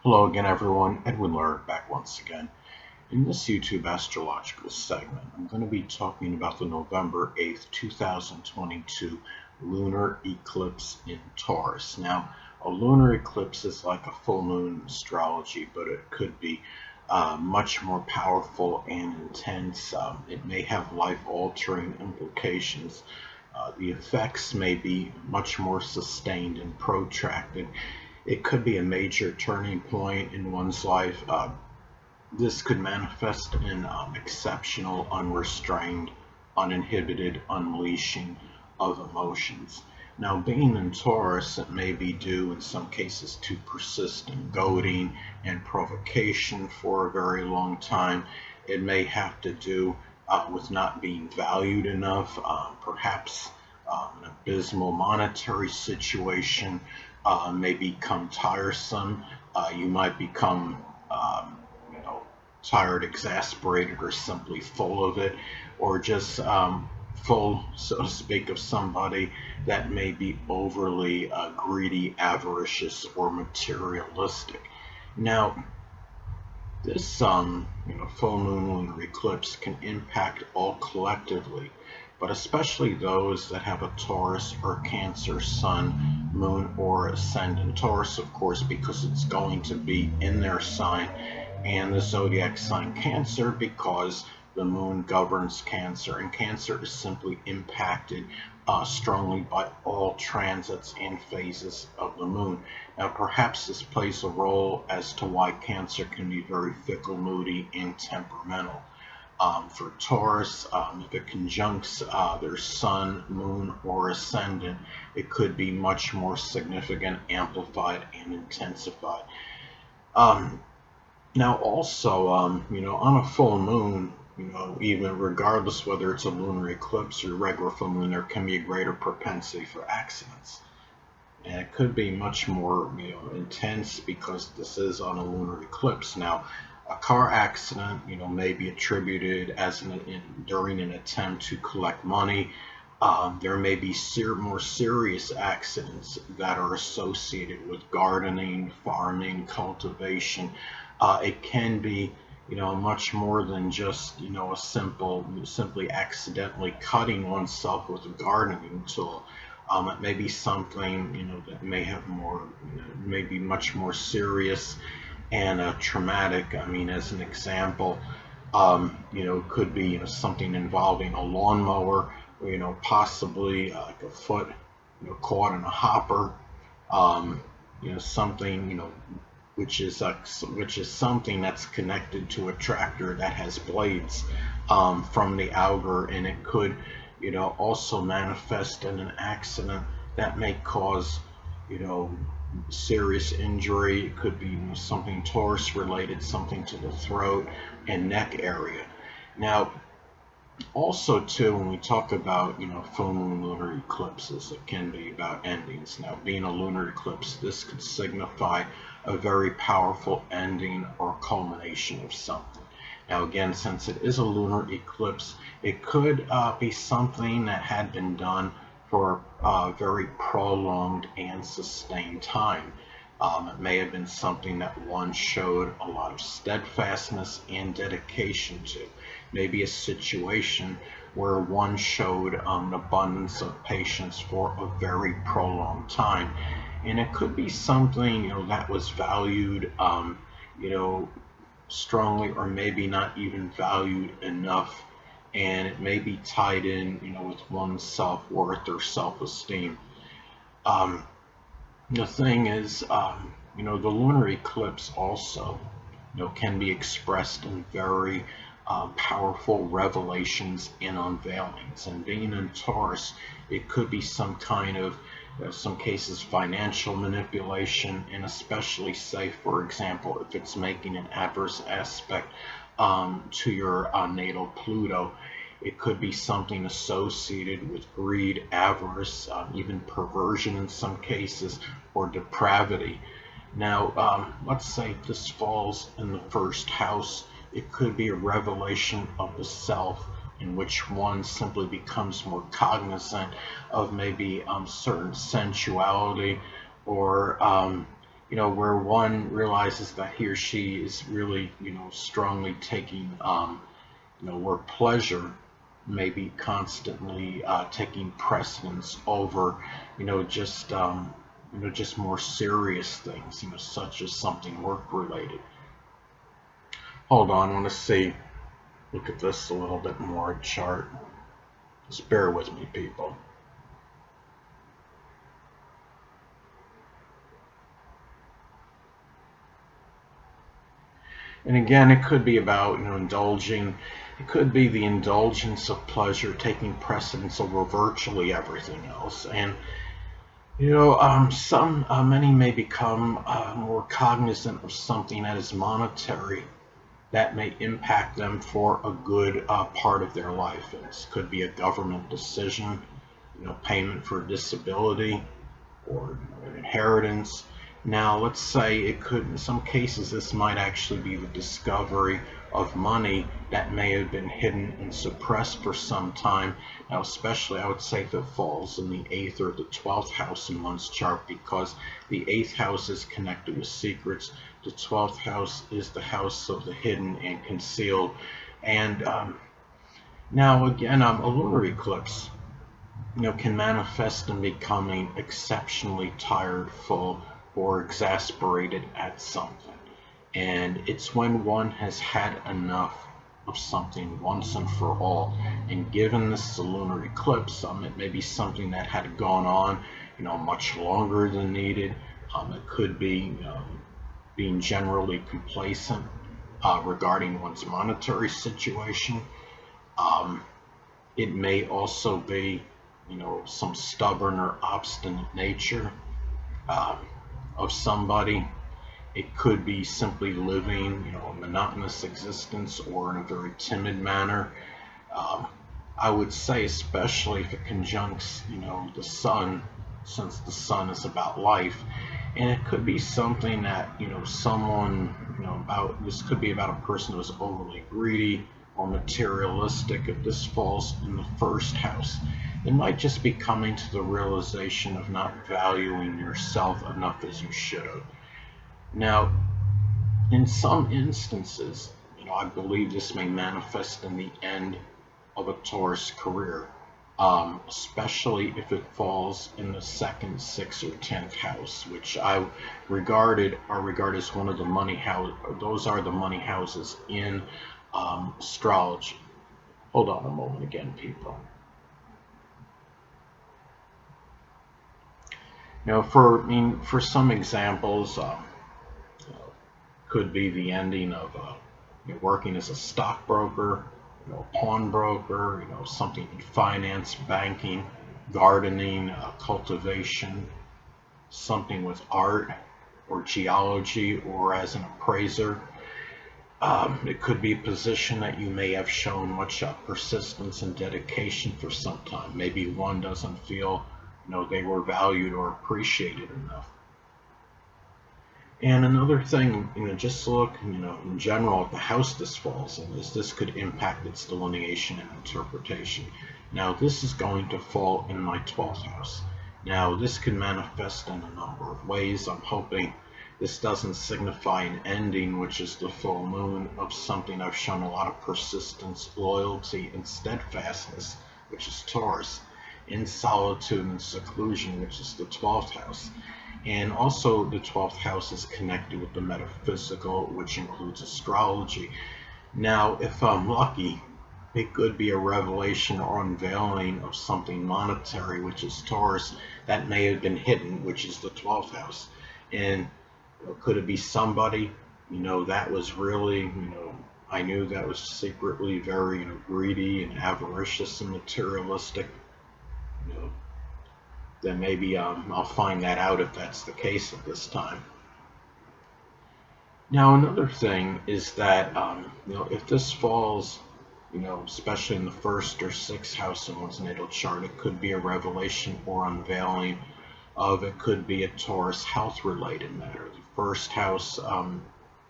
Hello again, everyone. Edwin Laird back once again. In this YouTube astrological segment, I'm going to be talking about the November 8th, 2022 lunar eclipse in Taurus. Now, a lunar eclipse is like a full moon in astrology, but it could be much more powerful and intense. It may have life-altering implications. The effects may be much more sustained and protracted. It could be a major turning point in one's life. This could manifest in exceptional, unrestrained, uninhibited unleashing of emotions. Now, being in Taurus, it may be due in some cases to persistent goading and provocation for a very long time. It may have to do with not being valued enough, perhaps an abysmal monetary situation may become tiresome. You might become you know, tired, exasperated, or simply full of it, or just full, so to speak, of somebody that may be overly greedy, avaricious, or materialistic. Now, this full moon lunar eclipse can impact all collectively, but especially those that have a Taurus or Cancer sun, moon, or ascendant. Taurus, of course, because it's going to be in their sign, and the zodiac sign Cancer because the moon governs Cancer, and Cancer is simply impacted strongly by all transits and phases of the moon. Now, perhaps this plays a role as to why Cancer can be very fickle, moody, and temperamental. For Taurus, if it conjuncts their sun, moon, or ascendant, it could be much more significant, amplified, and intensified. Um, Now, also, on a full moon, even regardless whether it's a lunar eclipse or regular full moon, there can be a greater propensity for accidents. And it could be much more, intense because this is on a lunar eclipse. Now, a car accident, may be attributed as during an attempt to collect money. There may be more serious accidents that are associated with gardening, farming, cultivation. It can be, much more than just, simply accidentally cutting oneself with a gardening tool. It may be something, that may have more, may be much more serious and traumatic. I mean, as an example, could be something involving a lawnmower, or, possibly like a foot, caught in a hopper, something, which is something that's connected to a tractor that has blades from the auger, and it could, also manifest in an accident that may cause, you know, serious injury. It could be something Taurus related, something to the throat and neck area. Now, also, too, when we talk about, full moon lunar eclipses, it can be about endings. Now, being a lunar eclipse, this could signify a very powerful ending or culmination of something. Now, again, since it is a lunar eclipse, it could be something that had been done for a very prolonged and sustained time. It may have been something that one showed a lot of steadfastness and dedication to. Maybe a situation where one showed an abundance of patience for a very prolonged time. And it could be something, that was valued, you know, strongly, or maybe not even valued enough. And it may be tied in, with one's self-worth or self-esteem. Um, the thing is, the lunar eclipse also, can be expressed in very powerful revelations and unveilings. And being in Taurus, it could be some kind of, some cases, financial manipulation, and especially, say, for example, if it's making an adverse aspect to your natal Pluto. It could be something associated with greed, avarice, even perversion in some cases, or depravity. Now, let's say this falls in the first house. It could be a revelation of the self in which one simply becomes more cognizant of maybe certain sensuality or, where one realizes that he or she is really, strongly taking, where pleasure may be constantly taking precedence over, just more serious things, such as something work related. Hold on, I want to see, look at this a little bit more chart. Just bear with me, people. And again, it could be about, indulging. It could be the indulgence of pleasure taking precedence over virtually everything else. And many may become more cognizant of something that is monetary that may impact them for a good part of their life. It could be a government decision, payment for disability, or an inheritance. Now, let's say it could, in some cases, this might actually be the discovery of money that may have been hidden and suppressed for some time. Now, especially, I would say if it falls in the 8th or the 12th house in one's chart, because the 8th house is connected with secrets. The 12th house is the house of the hidden and concealed. And now, again, a lunar eclipse can manifest in becoming exceptionally tired, full, or exasperated at something. And it's when one has had enough of something once and for all. And given this lunar eclipse, it may be something that had gone on, much longer than needed. It could be being generally complacent regarding one's monetary situation. Um, it may also be, some stubborn or obstinate nature um, of somebody. It could be simply living, a monotonous existence or in a very timid manner. Um, I would say, especially if it conjuncts, the sun, since the sun is about life, and it could be something that, someone, about this could be about a person who is overly greedy or materialistic. If this falls in the first house, it might just be coming to the realization of not valuing yourself enough as you should have. Now, in some instances, I believe this may manifest in the end of a Taurus career, especially if it falls in the second, sixth, or 10th house, which I regard as one of the money house. Those are the money houses in astrology. Hold on a moment again, people. For some examples, could be the ending of working as a stockbroker, pawnbroker, something in finance, banking, gardening, cultivation, something with art or geology, or as an appraiser. It could be a position that you may have shown much persistence and dedication for some time. Maybe one doesn't feel, they were valued or appreciated enough. And another thing, just look, in general at the house this falls in, this could impact its delineation and interpretation. Now, this is going to fall in my 12th house. Now, this can manifest in a number of ways. I'm hoping this doesn't signify an ending, which is the full moon, of something I've shown a lot of persistence, loyalty, and steadfastness, which is Taurus, in solitude and seclusion, which is the 12th house. And also the 12th house is connected with the metaphysical, which includes astrology. Now, if I'm lucky, it could be a revelation or unveiling of something monetary, which is Taurus, that may have been hidden, which is the 12th house. And could it be somebody, that was really, I knew that was secretly very greedy and avaricious and materialistic, then maybe I'll find that out if that's the case at this time. Now, another thing is that, if this falls, especially in the first or sixth house in one's natal chart, it could be a revelation or unveiling of, it could be a Taurus health-related matter. The first house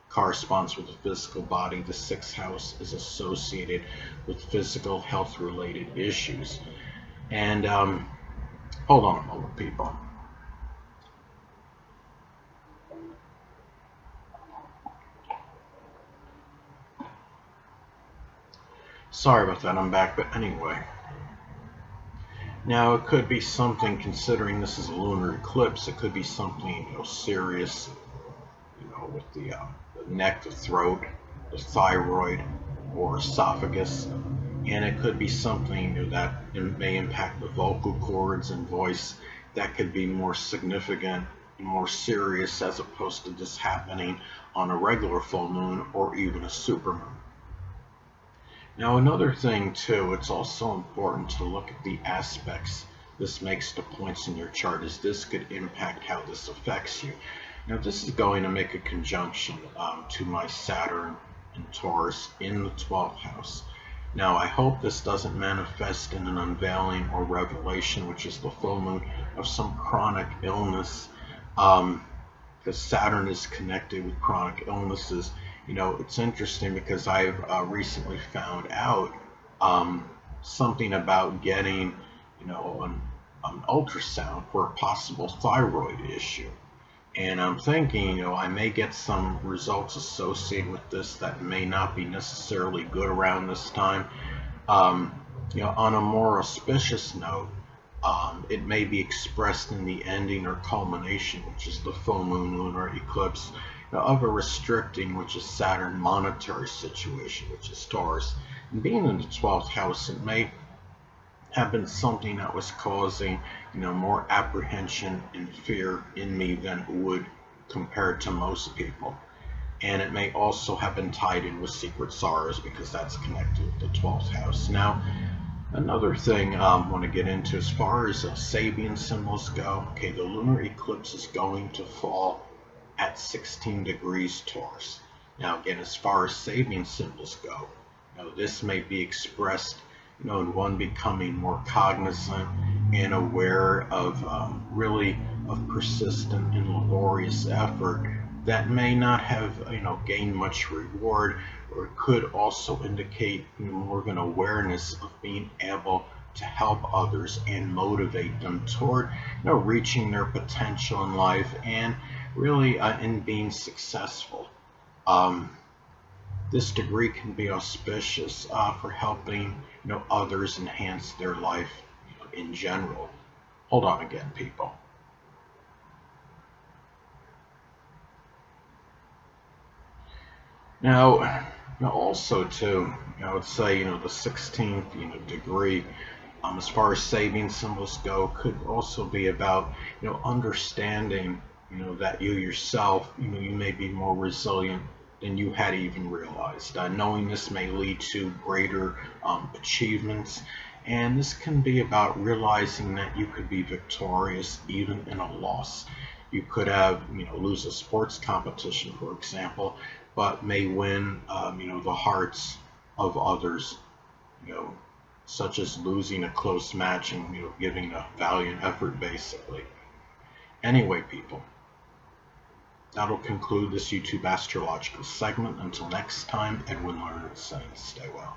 corresponds with the physical body. The sixth house is associated with physical health-related issues. And hold on a moment, people. Sorry about that, I'm back, but anyway. Now, it could be something, considering this is a lunar eclipse, it could be something, serious, with the neck, the throat, the thyroid, or esophagus. And it could be something that may impact the vocal cords and voice that could be more significant, more serious, as opposed to just happening on a regular full moon or even a supermoon. Now, another thing too, it's also important to look at the aspects this makes to points in your chart, as this could impact how this affects you. Now, this is going to make a conjunction to my Saturn and Taurus in the 12th house. Now, I hope this doesn't manifest in an unveiling or revelation, which is the full moon, of some chronic illness, because Saturn is connected with chronic illnesses. It's interesting because I've recently found out something about getting, an ultrasound for a possible thyroid issue. And I'm thinking, I may get some results associated with this that may not be necessarily good around this time. Um, on a more auspicious note, it may be expressed in the ending or culmination, which is the full moon lunar eclipse, of a restricting, which is Saturn, monetary situation, which is Taurus. And being in the 12th house, it may have been something that was causing, more apprehension and fear in me than it would compared to most people. And it may also have been tied in with secret sorrows, because that's connected with the 12th house. Now, another thing I want to get into, as far as Sabian symbols go, okay, the lunar eclipse is going to fall at 16 degrees Taurus. Now, again, as far as Sabian symbols go, this may be expressed, in one becoming more cognizant and aware of really of persistent and laborious effort that may not have, gained much reward, or it could also indicate more of an awareness of being able to help others and motivate them toward, reaching their potential in life and really in being successful. This degree can be auspicious for helping, others enhance their life, in general. Hold on again, people. Now, also too, I would say, the 16th, degree, as far as Sabian symbols go, could also be about, understanding, that you yourself, you may be more resilient than you had even realized. Knowing this may lead to greater achievements, and this can be about realizing that you could be victorious even in a loss. You could have, lose a sports competition, for example, but may win, the hearts of others, you know, such as losing a close match and, giving a valiant effort, basically. Anyway, people, that'll conclude this YouTube astrological segment. Until next time, Edwin Learned saying stay well.